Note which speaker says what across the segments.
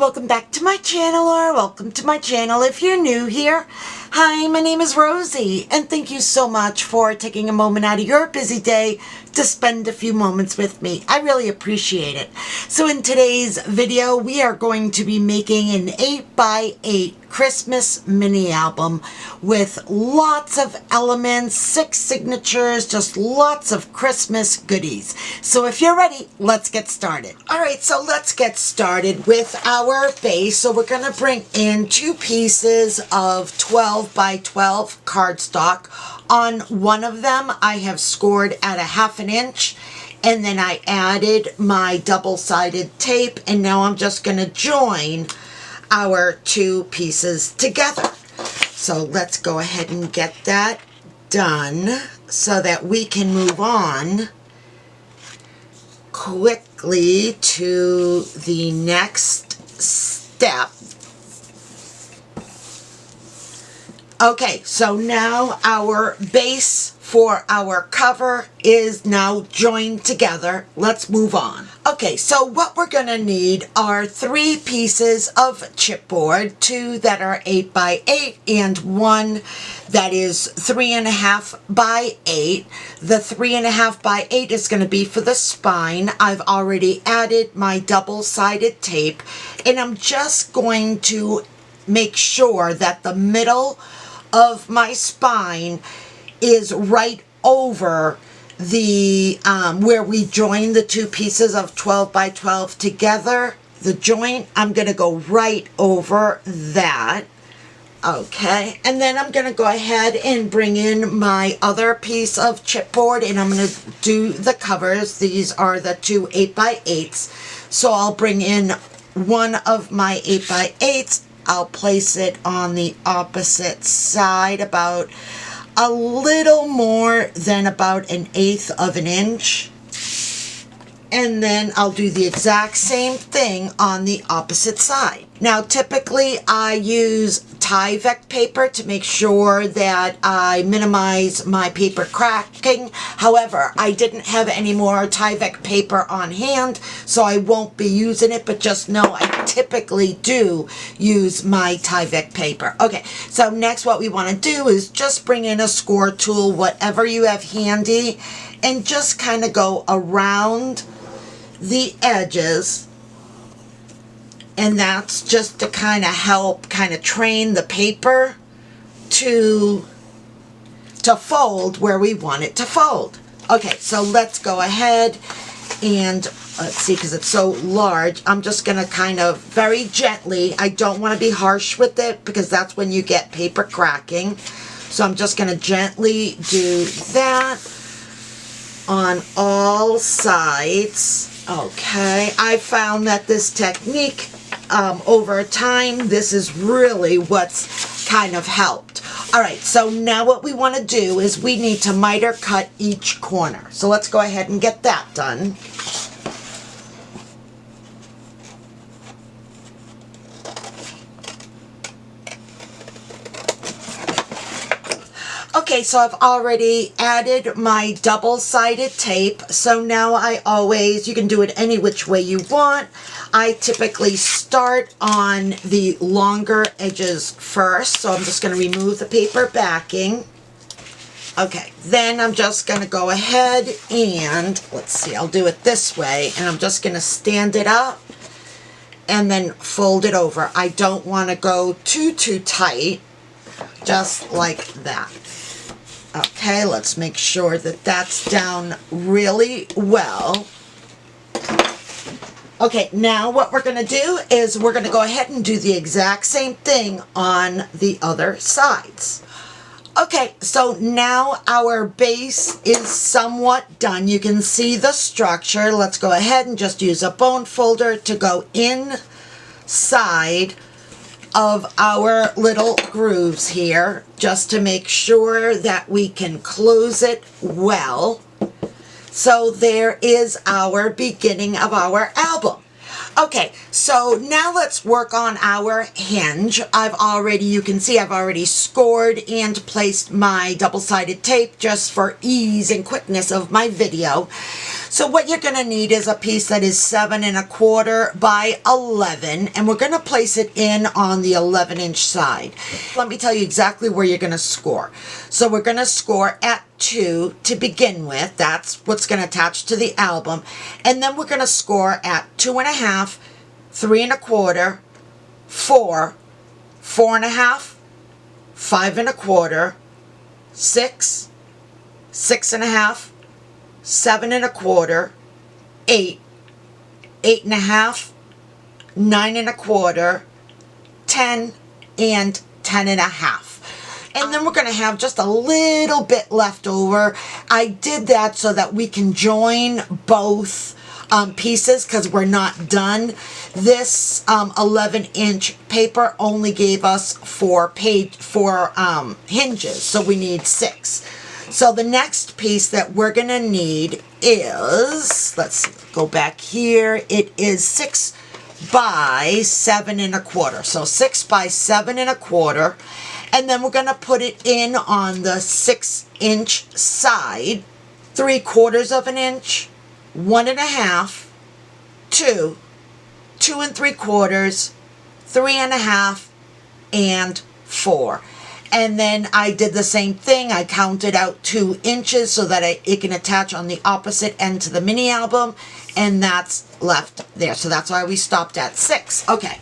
Speaker 1: welcome back to my channel, or welcome to my channel if you're new here. Hi, my name is Rosie, and thank you so much for taking a moment out of your busy day to spend a few moments with me. I really appreciate it. So in today's video, we are going to be making an 8x8 Christmas mini album with lots of elements, 6 signatures, just lots of Christmas goodies. So if you're ready, let's get started. All right, so let's get started with our base. So we're going to bring in 2 pieces of 12 by 12 cardstock. On one of them, I have scored at 1/2 inch, and then I added my double-sided tape, and now I'm just going to join our 2 pieces together. So let's go ahead and get that done so that we can move on quickly to the next step. Okay, so now our base for our cover is now joined together. Let's move on. Okay, so what we're going to need are 3 pieces of chipboard, 2 that are 8 by 8 and 1 that is 3.5 by 8. The 3.5 by 8 is going to be for the spine. I've already added my double-sided tape, and I'm just going to make sure that the middle of my spine is right over the where we join the 2 pieces of 12 by 12 together. The joint, I'm going to go right over that. Okay, and then I'm going to go ahead and bring in my other piece of chipboard, and I'm going to do the covers. These are the 2 8 by 8s. So I'll bring in one of my 8 by 8s. I'll place it on the opposite side, about a little more than about 1/8 of an inch. And then I'll do the exact same thing on the opposite side. Now, typically I use Tyvek paper to make sure that I minimize my paper cracking. However, I didn't have any more Tyvek paper on hand, so I won't be using it, but just know I typically do use my Tyvek paper. Okay, so next what we want to do is just bring in a score tool, whatever you have handy, and just kind of go around the edges. And that's just to kind of help kind of train the paper to fold where we want it to fold. Okay, so let's go ahead and let's see, because it's so large, I'm just going to kind of very gently, I don't want to be harsh with it because that's when you get paper cracking. So I'm just going to gently do that on all sides. Okay, I found that this technique over time, this is really what's kind of helped. All right, so now what we want to do is we need to miter cut each corner. So let's go ahead and get that done. Okay, so I've already added my double-sided tape, so now you can do it any which way you want. I typically start on the longer edges first, so I'm just going to remove the paper backing. Okay, then I'm just going to go ahead and, let's see, I'll do it this way, and I'm just going to stand it up and then fold it over. I don't want to go too tight, just like that. Okay, let's make sure that that's down really well. Okay, now what we're going to do is we're going to go ahead and do the exact same thing on the other sides. Okay, so now our base is somewhat done. You can see the structure. Let's go ahead and just use a bone folder to go inside of our little grooves here, just to make sure that we can close it well. So there is our beginning of our album. Okay, so now let's work on our hinge. You can see I've already scored and placed my double-sided tape just for ease and quickness of my video. So what you're going to need is a piece that is 7 1/4 by 11, and we're going to place it in on the 11-inch side. Let me tell you exactly where you're going to score. So we're going to score at 2 to begin with. That's what's going to attach to the album. And then we're going to score at 2 1/2, 3 1/4, 4, 4 1/2, 5 1/4, 6, 6 1/2, 7 1/4, 8, 8 1/2, 9 1/4, 10, and 10 1/2. And then we're going to have just a little bit left over. I did that so that we can join both pieces because we're not done. This 11-inch paper only gave us 4 hinges, so we need 6. So the next piece that we're going to need is, let's go back here, it is 6 by 7 1/4. So 6 by 7 1/4. And then we're going to put it in on the 6-inch side, 3/4 of an inch, 1 1/2, 2, 2 3/4, 3 1/2, and 4. And then I did the same thing. I counted out 2 inches so that it can attach on the opposite end to the mini album, and that's left there. So that's why we stopped at 6. Okay.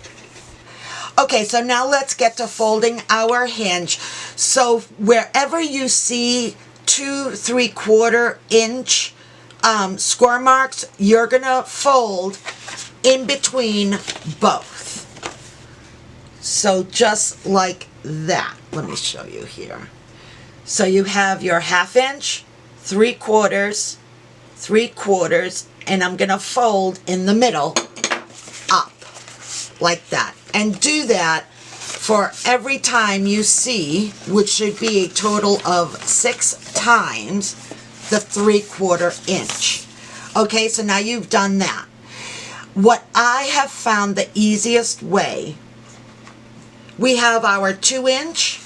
Speaker 1: Okay, so now let's get to folding our hinge. So wherever you see 2 3/4 inch score marks, you're gonna fold in between both. So just like that. Let me show you here. So you have your 1/2 inch, 3/4, 3/4, and I'm gonna fold in the middle up like that. And do that for every time you see, which should be a total of 6 times the 3/4 inch. Okay, so now you've done that. What I have found the easiest way, we have our 2 inch.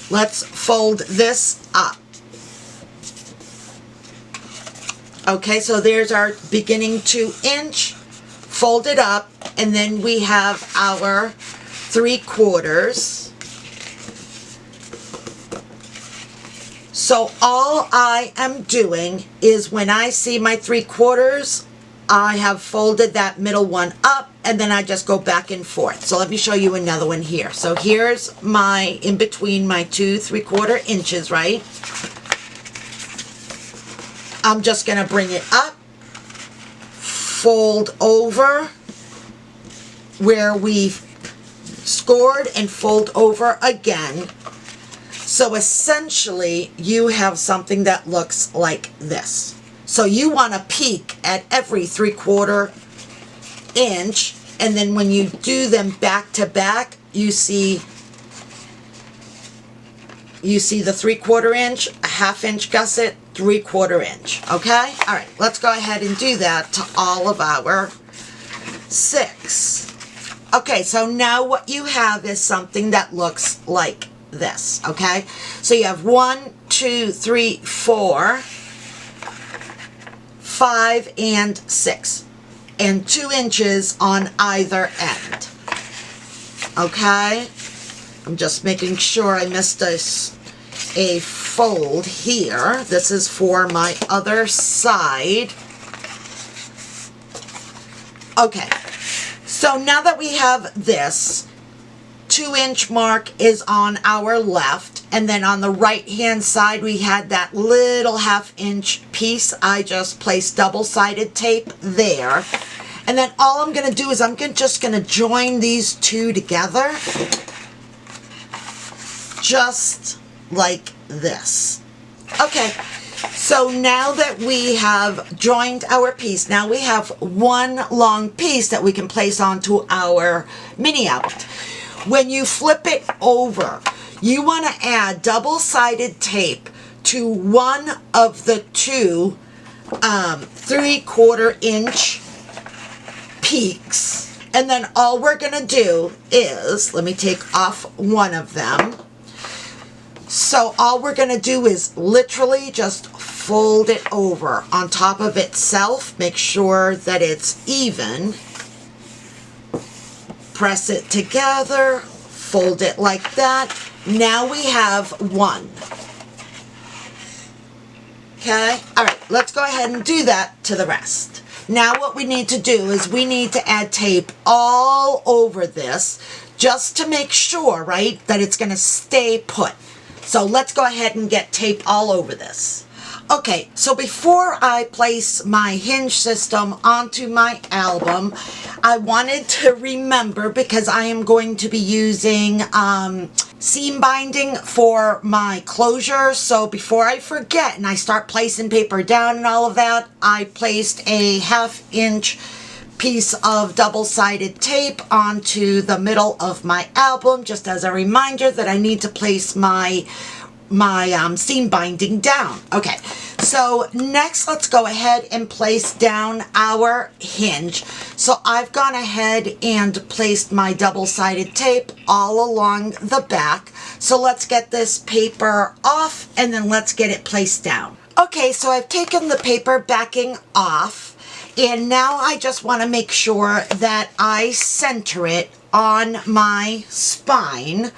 Speaker 1: Let's fold this up. Okay, so there's our beginning 2 inch. Fold it up, and then we have our 3/4. So all I am doing is when I see my 3/4, I have folded that middle one up, and then I just go back and forth. So let me show you another one here. So here's my, in between my 2 3/4 inches, right? I'm just gonna bring it up, fold over where we scored, and fold over again. So essentially you have something that looks like this. So you want to peek at every 3/4 inch, and then when you do them back to back, you see the 3/4 inch, a 1/2 inch gusset, 3/4 inch. Okay? All right, let's go ahead and do that to all of our 6. Okay, so now what you have is something that looks like this. Okay? So you have 1, 2, 3, 4, 5, and 6. And 2 inches on either end. Okay? I'm just making sure I missed a fold here. This is for my other side. Okay, so now that we have this, 2 inch mark is on our left, and then on the right hand side we had that little 1/2 inch piece. I just placed double-sided tape there, and then all I'm going to do is I'm just going to join these two together just like this. Okay, so now that we have joined our piece, now we have one long piece that we can place onto our mini album. When you flip it over, you want to add double-sided tape to one of the 2 3/4 inch peaks. And then all we're going to do is, let me take off one of them. So all we're going to do is literally just fold it over on top of itself. Make sure that it's even. Press it together, fold it like that. Now we have one. Okay, all right, let's go ahead and do that to the rest. Now what we need to do is we need to add tape all over this just to make sure, right, that it's gonna stay put. So let's go ahead and get tape all over this. Okay, so before I place my Hinge system onto my album, I wanted to remember, because I am going to be using seam binding for my closure. So before I forget and I start placing paper down and all of that, I placed a 1/2 inch piece of double-sided tape onto the middle of my album, just as a reminder that I need to place my seam binding down. Okay, so next let's go ahead and place down our hinge. So I've gone ahead and placed my double-sided tape all along the back. So let's get this paper off and then let's get it placed down. Okay, so I've taken the paper backing off, and now I just want to make sure that I center it on my spine.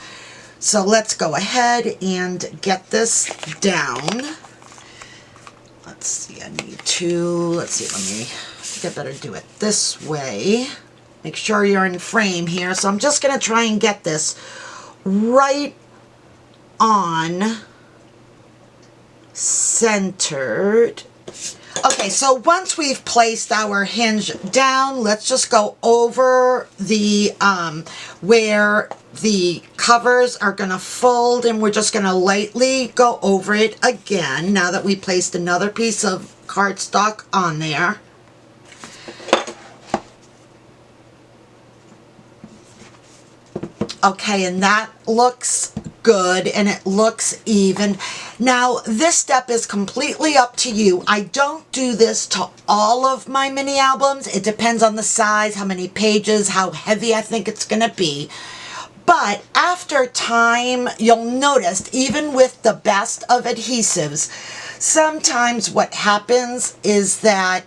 Speaker 1: So let's go ahead and get this down. Let's see, I think I better do it this way. Make sure you're in frame here. So I'm just going to try and get this right on centered. Okay, so once we've placed our hinge down, let's just go over the where the covers are going to fold, and we're just going to lightly go over it again now that we placed another piece of cardstock on there. Okay, and that looks good and it looks even. Now this step is completely up to you. I don't do this to all of my mini albums. It depends on the size, how many pages, how heavy I think it's going to be. But after time, you'll notice, even with the best of adhesives, sometimes what happens is that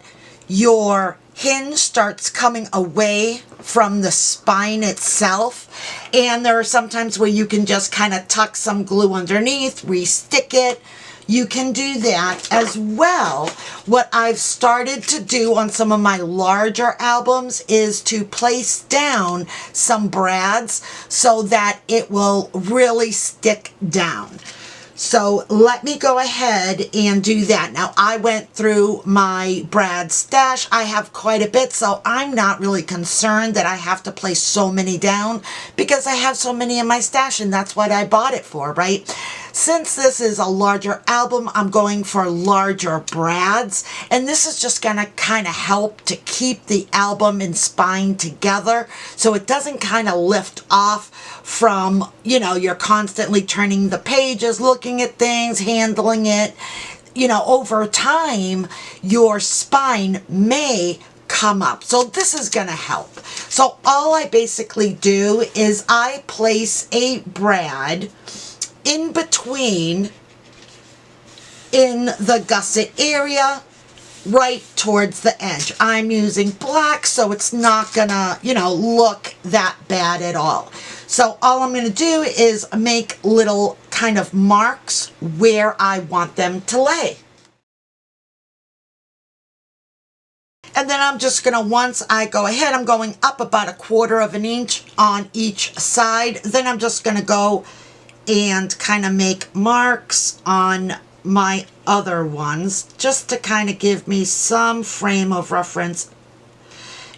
Speaker 1: your hinge starts coming away from the spine itself, and there are some times where you can just kind of tuck some glue underneath, re-stick it. You can do that as well. What I've started to do on some of my larger albums is to place down some brads so that it will really stick down. So let me go ahead and do that. Now I went through my brad stash. I have quite a bit, so I'm not really concerned that I have to place so many down because I have so many in my stash, and that's what I bought it for, right? Since this is a larger album, I'm going for larger brads, and this is just going to kind of help to keep the album and spine together so it doesn't kind of lift off from, you know, you're constantly turning the pages, looking at things, handling it. You know, over time, your spine may come up. So this is going to help. So all I basically do is I place a brad in between in the gusset area right towards the edge. I'm using black so it's not gonna, you know, look that bad at all. So all I'm gonna do is make little kind of marks where I want them to lay. And then I'm just gonna, once I go ahead, I'm going up about 1/4 of an inch on each side. Then I'm just gonna go and kind of make marks on my other ones just to kind of give me some frame of reference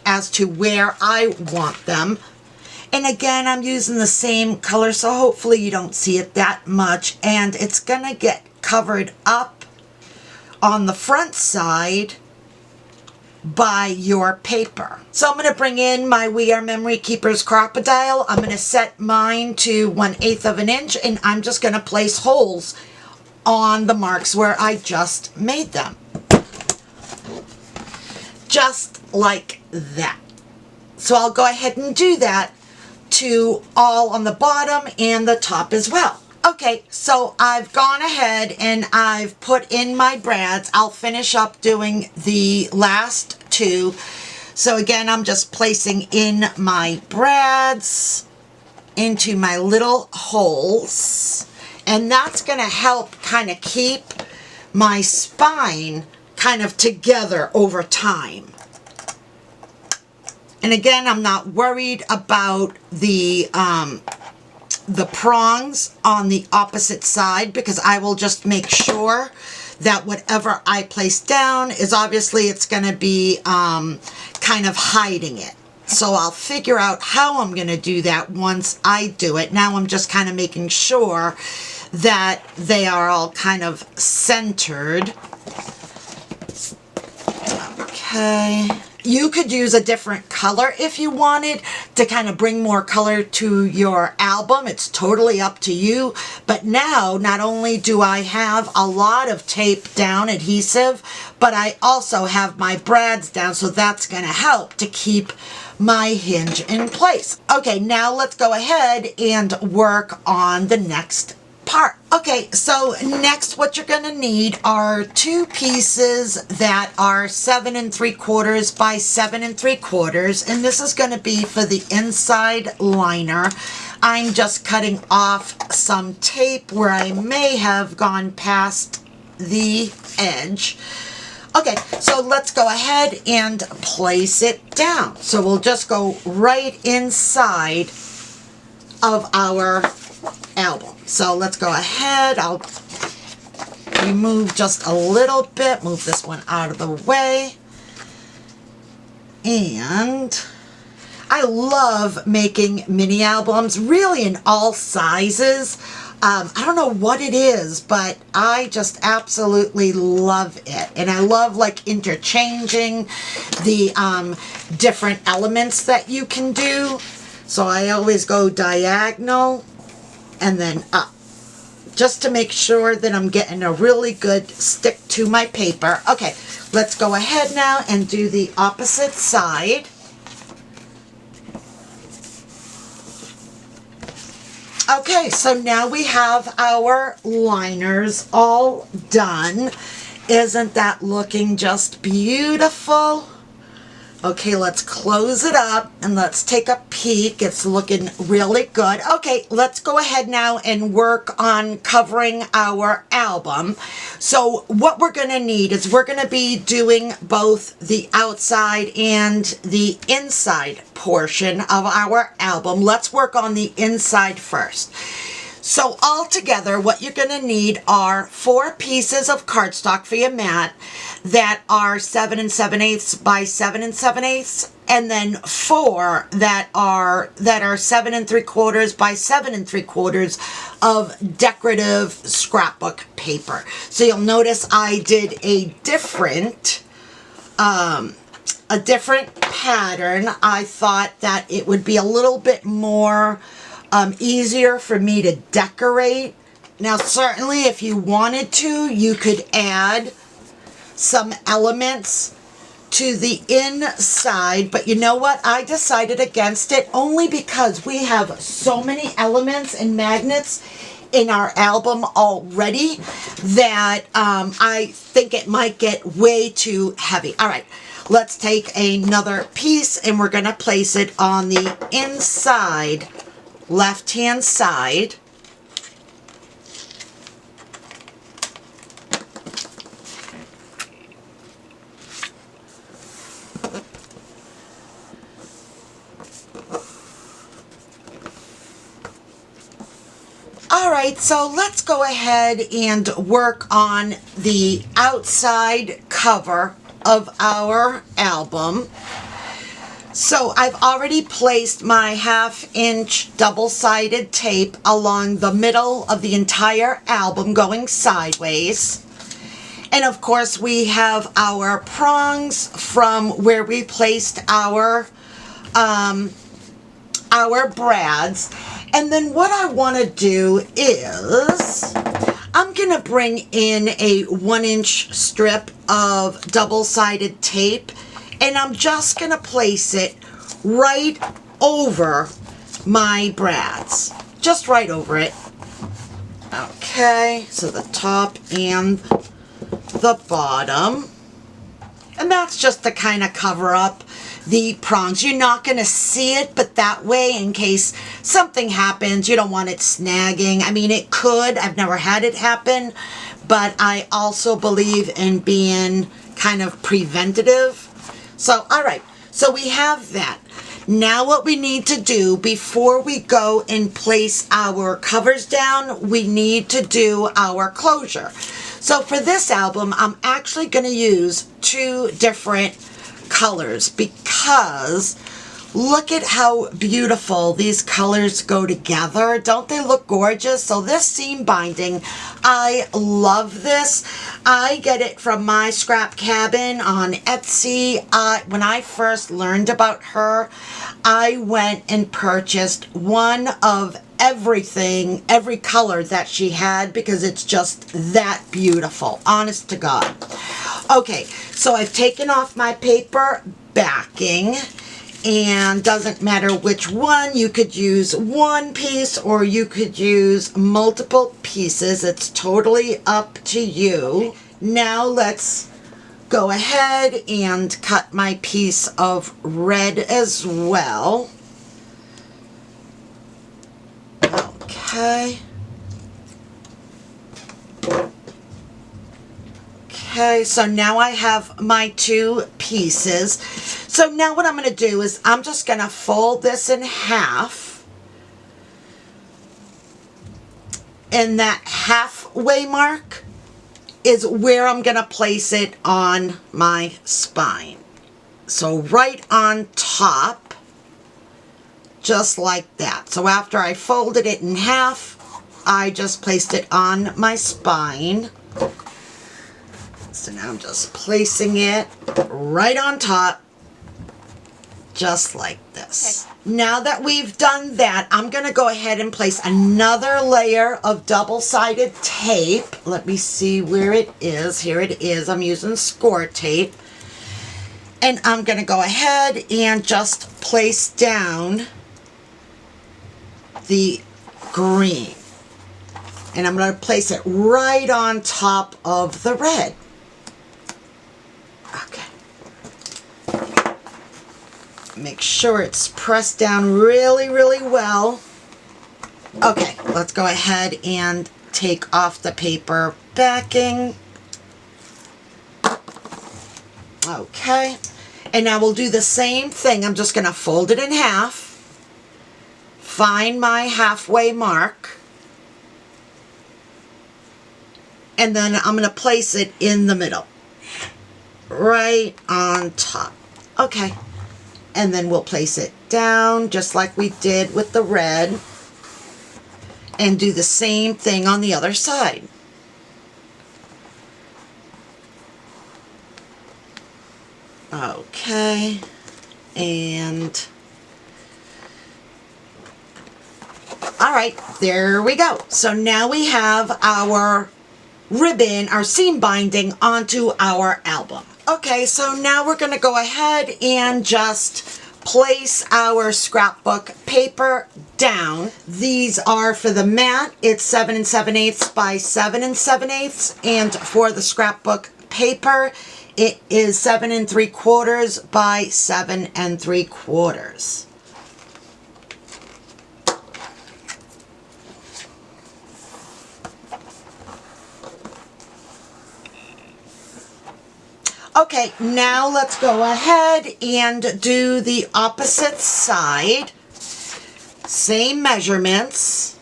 Speaker 1: as to where I want them. And again, I'm using the same color, so hopefully you don't see it that much, and it's gonna get covered up on the front side by your paper. So I'm going to bring in my We Are Memory Keepers crocodile. I'm going to set mine to 1/8 of an inch, and I'm just going to place holes on the marks where I just made them. Just like that. So I'll go ahead and do that to all on the bottom and the top as well. Okay. Okay, so I've gone ahead and I've put in my brads. I'll finish up doing the last two. So again, I'm just placing in my brads into my little holes. And that's going to help kind of keep my spine kind of together over time. And again, I'm not worried about the prongs on the opposite side, because I will just make sure that whatever I place down is obviously it's going to be kind of hiding it. So I'll figure out how I'm going to do that once I do it. Now I'm just kind of making sure that they are all kind of centered. Okay. You could use a different color if you wanted to kind of bring more color to your album. It's totally up to you. But now, not only do I have a lot of tape down, adhesive, but I also have my brads down, so that's going to help to keep my hinge in place. Okay, now let's go ahead and work on the next part. Okay, so next what you're going to need are two pieces that are 7 3/4 by 7 3/4, and this is going to be for the inside liner. I'm just cutting off some tape where I may have gone past the edge. Okay, so let's go ahead and place it down. So we'll just go right inside of our album. So let's go ahead. I'll remove just a little bit, move this one out of the way. And I love making mini albums, really in all sizes. I don't know what it is, but I just absolutely love it. And I love like interchanging the different elements that you can do. So I always go diagonal and then up, just to make sure that I'm getting a really good stick to my paper. Okay, let's go ahead now and do the opposite side. Okay, so now we have our liners all done. Isn't that looking just beautiful? Okay, let's close it up and let's take a peek. It's looking really good. Okay, let's go ahead now and work on covering our album. So what we're going to need is we're going to be doing both the outside and the inside portion of our album. Let's work on the inside first. So altogether, what you're going to need are 4 pieces of cardstock for your mat that are 7 7/8 by 7 7/8, and then 4 that are 7 3/4 by 7 3/4 of decorative scrapbook paper. So you'll notice I did a different pattern. I thought that it would be a little bit more easier for me to decorate. Now certainly if you wanted to, you could add some elements to the inside, but you know what, I decided against it only because we have so many elements and magnets in our album already that I think it might get way too heavy. All right, let's take another piece and we're going to place it on the inside left-hand side. All right, so let's go ahead and work on the outside cover of our album. So I've already placed my 1/2 inch double-sided tape along the middle of the entire album going sideways. And of course we have our prongs from where we placed our brads. And then what I want to do is I'm going to bring in a 1-inch strip of double-sided tape, and I'm just going to place it right over my brads. Just right over it. Okay, so the top and the bottom. And that's just to kind of cover up the prongs. You're not going to see it, but that way, in case something happens, you don't want it snagging. I mean, it could. I've never had it happen, but I also believe in being kind of preventative. So, all right. So we have that. Now what we need to do before we go and place our covers down, we need to do our closure. So for this album, I'm actually going to use 2 different colors because look at how beautiful these colors go together. Don't they look gorgeous? So this seam binding, I love this. I get it from my scrap cabin on Etsy. When I first learned about her, I went and purchased one of everything, every color that she had because it's just that beautiful, honest to God. Okay, so I've taken off my paper backing, and doesn't matter which one, you could use one piece or you could use multiple pieces. It's totally up to you. Now let's go ahead and cut my piece of red as well. Okay. Okay, so now I have my 2 pieces. So now what I'm going to do is I'm just going to fold this in half. And that halfway mark is where I'm going to place it on my spine. So right on top, just like that. So after I folded it in half, I just placed it on my spine. So now I'm just placing it right on top, just like this. Okay. Now that we've done that, I'm going to go ahead and place another layer of double-sided tape. Let me see where it is. Here it is. I'm using score tape. And I'm going to go ahead and just place down the green. And I'm going to place it right on top of the red. Okay. Make sure it's pressed down really, really well. Okay, let's go ahead and take off the paper backing. Okay, and now we'll do the same thing. I'm just going to fold it in half, find my halfway mark, and then I'm going to place it in the middle, right on top. Okay, and then we'll place it down just like we did with the red, and do the same thing on the other side. Okay, and all right, there we go. So now we have our ribbon, our seam binding onto our album. Okay, so now we're going to go ahead and just place our scrapbook paper down. These are for the mat. It's 7 7/8 by 7 7/8, and for the scrapbook paper, it is 7 3/4 by 7 3/4. Okay, now let's go ahead and do the opposite side. Same measurements.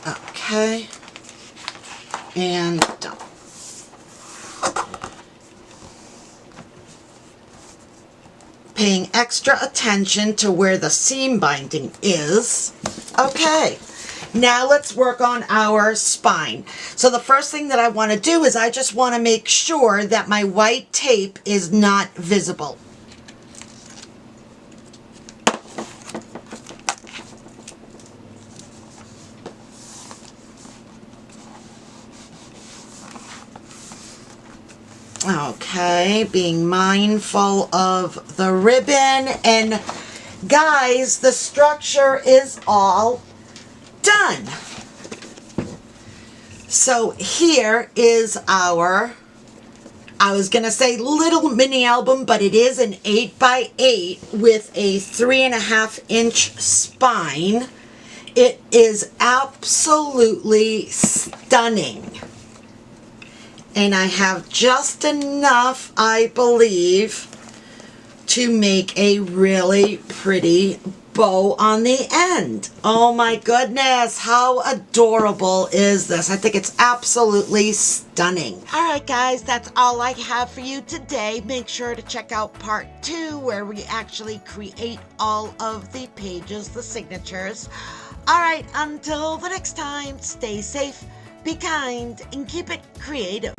Speaker 1: Okay, and done. Paying extra attention to where the seam binding is. Okay, now let's work on our spine. So the first thing that I want to do is I just want to make sure that my white tape is not visible. Okay, being mindful of the ribbon, and guys, the structure is all done. So here is our, I was gonna say little mini album, but it is an 8x8 with a 3.5-inch spine. It is absolutely stunning. And I have just enough, I believe, to make a really pretty bow on the end. Oh my goodness, how adorable is this? I think it's absolutely stunning. Alright guys, that's all I have for you today. Make sure to check out part 2 where we actually create all of the pages, the signatures. Alright, until the next time, stay safe, be kind, and keep it creative.